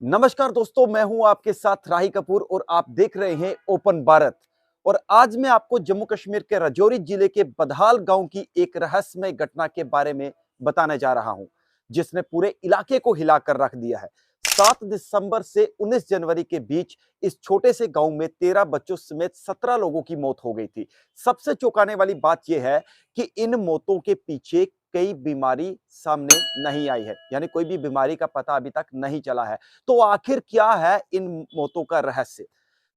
नमस्कार दोस्तों, मैं हूं आपके साथ राही कपूर और आप देख रहे हैं ओपन भारत। और आज मैं आपको जम्मू कश्मीर के राजौरी जिले के बदहाल गांव की एक रहस्यमय घटना के बारे में बताने जा रहा हूं, जिसने पूरे इलाके को हिलाकर रख दिया है। 7 दिसंबर से 19 जनवरी के बीच इस छोटे से गांव में 13 बच्चों समेत 17 लोगों की मौत हो गई थी। सबसे चौंकाने वाली बात यह है कि इन मौतों के पीछे कई बीमारी सामने नहीं आई है, यानी कोई भी बीमारी का पता अभी तक नहीं चला है। तो आखिर क्या है इन मौतों का रहस्य?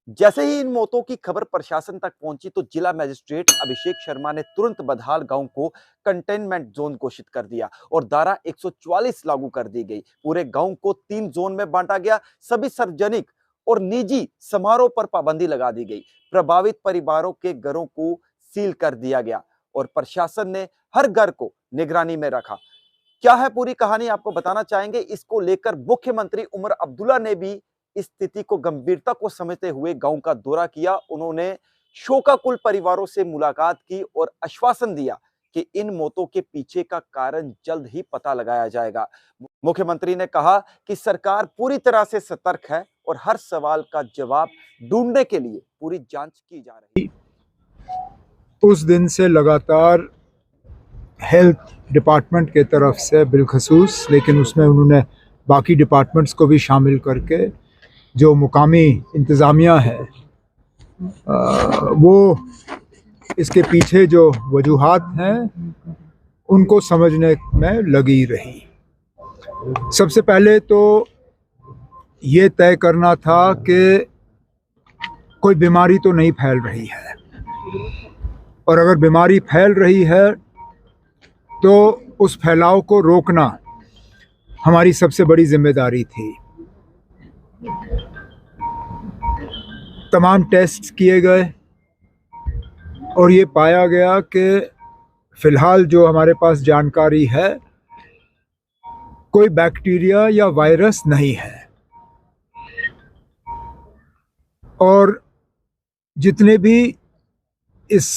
जैसे ही इन मौतों की खबर प्रशासन तक पहुंची तो जिला मजिस्ट्रेट अभिषेक शर्मा ने तुरंत बदहाल गांव को कंटेनमेंट जोन घोषित कर दिया और धारा 144 लागू कर दी गई। पूरे गांव को 3 जोन में बांटा गया। सभी सार्वजनिक और निजी समारोह पर पाबंदी लगा दी गई। प्रभावित परिवारों के घरों को सील कर दिया गया और प्रशासन ने हर घर को निगरानी में रखा। क्या है पूरी कहानी, आपको बताना चाहेंगे। इसको लेकर मुख्यमंत्री उमर अब्दुल्ला ने भी इस स्थिति को गंभीरता को समझते हुए गांव का दौरा किया। उन्होंने शोकाकुल परिवारों से मुलाकात की और आश्वासन दिया कि इन मौतों के पीछे का कारण जल्द ही पता लगाया जाएगा। मुख्यमंत्री ने कहा कि सरकार पूरी तरह से सतर्क है और हर सवाल का जवाब ढूंढने के लिए पूरी जांच की जा रही है। उस दिन से लगातार हेल्थ डिपार्टमेंट के तरफ से बिलखसूस, लेकिन उसमें उन्होंने बाकी डिपार्टमेंट्स को भी शामिल करके जो मुकामी इंतज़ामिया है वो इसके पीछे जो वजूहात हैं उनको समझने में लगी रही। सबसे पहले तो ये तय करना था कि कोई बीमारी तो नहीं फैल रही है, और अगर बीमारी फैल रही है तो उस फैलाव को रोकना हमारी सबसे बड़ी जिम्मेदारी थी। तमाम टेस्ट किए गए और ये पाया गया कि फ़िलहाल जो हमारे पास जानकारी है कोई बैक्टीरिया या वायरस नहीं है। और जितने भी इस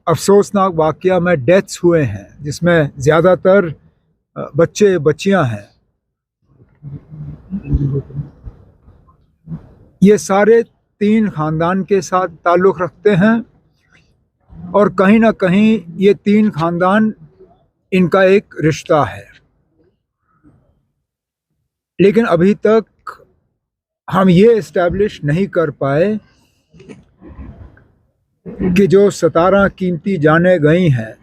अफसोसनाक वाक़या में डेथ्स हुए हैं, जिसमें ज़्यादातर बच्चे बच्चियां हैं, ये सारे 3 ख़ानदान के साथ ताल्लुक़ रखते हैं और कहीं ना कहीं ये 3 ख़ानदान इनका एक रिश्ता है। लेकिन अभी तक हम ये इस्टेब्लिश नहीं कर पाए कि जो 17 कीमती जानें गई हैं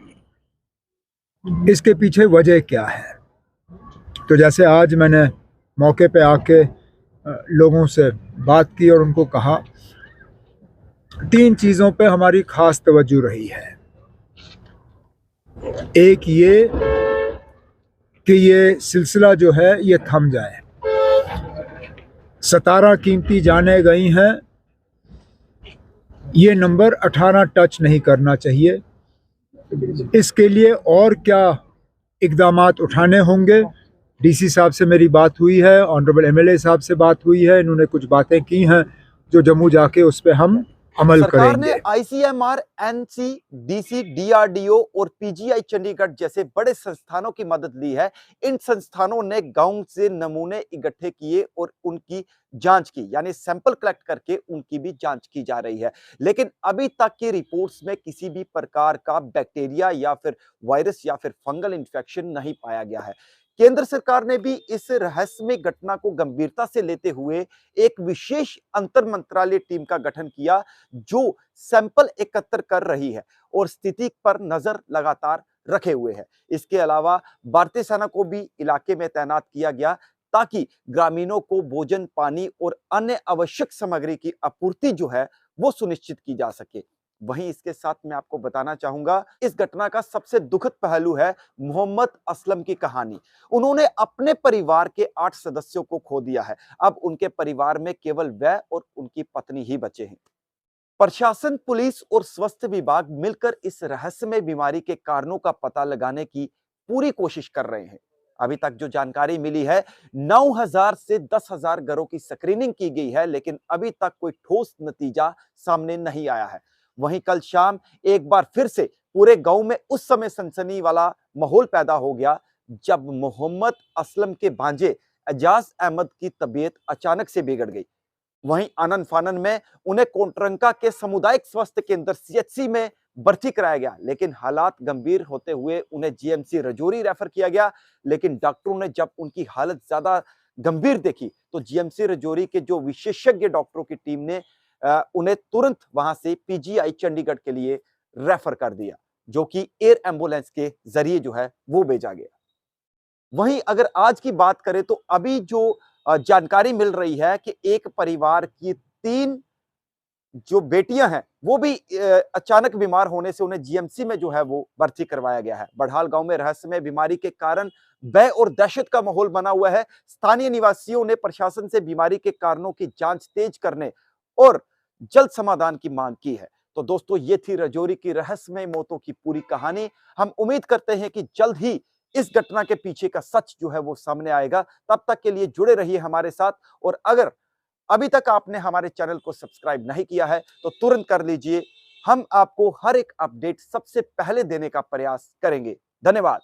इसके पीछे वजह क्या है। तो जैसे आज मैंने मौके पे आके लोगों से बात की और उनको कहा, 3 चीज़ों पे हमारी ख़ास तवज्जो रही है। एक ये कि ये सिलसिला जो है ये थम जाए। 17 कीमती जानें गई हैं, ये नंबर 18 टच नहीं करना चाहिए। इसके लिए और क्या इक़दामात उठाने होंगे। डीसी साहब से मेरी बात हुई है, ऑनरेबल एमएलए साहब से बात हुई है, इन्होंने कुछ बातें की हैं जो जम्मू जाके उस पर हम अमल सरकार करेंगे। ने आईसीएमआर, एनसी, डीसी, डीआरडीओ और पीजीआई चंडीगढ़ जैसे बड़े संस्थानों की मदद ली है। इन संस्थानों ने गांव से नमूने इकट्ठे किए और उनकी जांच की, यानी सैंपल कलेक्ट करके उनकी भी जांच की जा रही है। लेकिन अभी तक की रिपोर्ट्स में किसी भी प्रकार का बैक्टीरिया या फिर वायरस या फिर फंगल इन्फेक्शन नहीं पाया गया है। केंद्र सरकार ने भी इस रहस्यमय घटना को गंभीरता से लेते हुए एक विशेष अंतर मंत्रालय टीम का गठन किया, जो सैंपल एकत्र कर रही है और स्थिति पर नजर लगातार रखे हुए है। इसके अलावा भारतीय सेना को भी इलाके में तैनात किया गया ताकि ग्रामीणों को भोजन, पानी और अन्य आवश्यक सामग्री की आपूर्ति जो है वो सुनिश्चित की जा सके। वहीं इसके साथ मैं आपको बताना चाहूंगा, इस घटना का सबसे दुखद पहलू है मोहम्मद असलम की कहानी। उन्होंने अपने परिवार के 8 सदस्यों को खो दिया है। अब उनके परिवार में केवल वह और उनकी पत्नी ही बचे हैं। प्रशासन, पुलिस और स्वास्थ्य विभाग मिलकर इस रहस्यमय बीमारी के कारणों का पता लगाने की पूरी कोशिश कर रहे हैं। अभी तक जो जानकारी मिली है, 9,000 से 10,000 घरों की स्क्रीनिंग की गई है, लेकिन अभी तक कोई ठोस नतीजा सामने नहीं आया है। वहीं कल शाम एक बार फिर से पूरे गांव में उस समय सनसनी वाला माहौल पैदा हो गया जब मोहम्मद असलम के भांजे एजाज अहमद की तबीयत अचानक से बिगड़ गई। वहीं आनन फानन में उन्हें कोटरंका के सामुदायिक स्वास्थ्य केंद्र सीएचसी में भर्ती कराया गया, लेकिन हालात गंभीर होते हुए उन्हें जीएमसी रजौरी रेफर किया गया। लेकिन डॉक्टरों ने जब उनकी हालत ज्यादा गंभीर देखी तो जीएमसी रजौरी के जो विशेषज्ञ डॉक्टरों की टीम ने उन्हें तुरंत वहां से पीजीआई चंडीगढ़ के लिए रेफर कर दिया, जो कि एयर एम्बुलेंस के जरिए जो है वो भेजा गया। वहीं अगर आज की बात करें तो अभी जो जानकारी मिल रही है कि एक परिवार की 3 जो बेटियां हैं वो भी अचानक बीमार होने से उन्हें जीएमसी में जो है वो भर्ती करवाया गया है। बढ़ाल गांव में रहस्यमय बीमारी के कारण भय और दहशत का माहौल बना हुआ है। स्थानीय निवासियों ने प्रशासन से बीमारी के कारणों की जांच तेज करने और जल्द समाधान की मांग की है। तो दोस्तों, ये थी रजौरी की रहस्यमय मौतों की पूरी कहानी। हम उम्मीद करते हैं कि जल्द ही इस घटना के पीछे का सच जो है वो सामने आएगा। तब तक के लिए जुड़े रहिए हमारे साथ, और अगर अभी तक आपने हमारे चैनल को सब्सक्राइब नहीं किया है तो तुरंत कर लीजिए। हम आपको हर एक अपडेट सबसे पहले देने का प्रयास करेंगे। धन्यवाद।